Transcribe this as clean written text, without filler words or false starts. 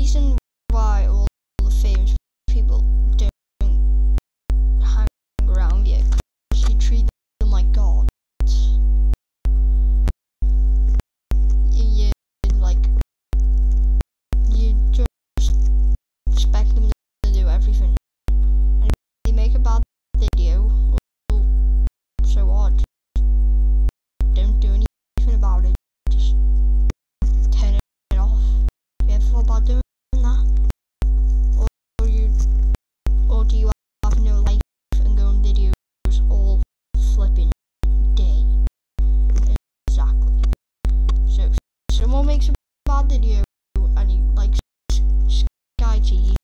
reason why all the famous people don't hang around yet, because you treat them like gods. You just expect them to do everything. And if they make a bad video, well, so what? Just don't do anything about it. Just turn it off. If you ever feel bad doing that, or do you have no life and go on videos all flipping day? Exactly. So if someone makes a bad video and you like Sky Cheese,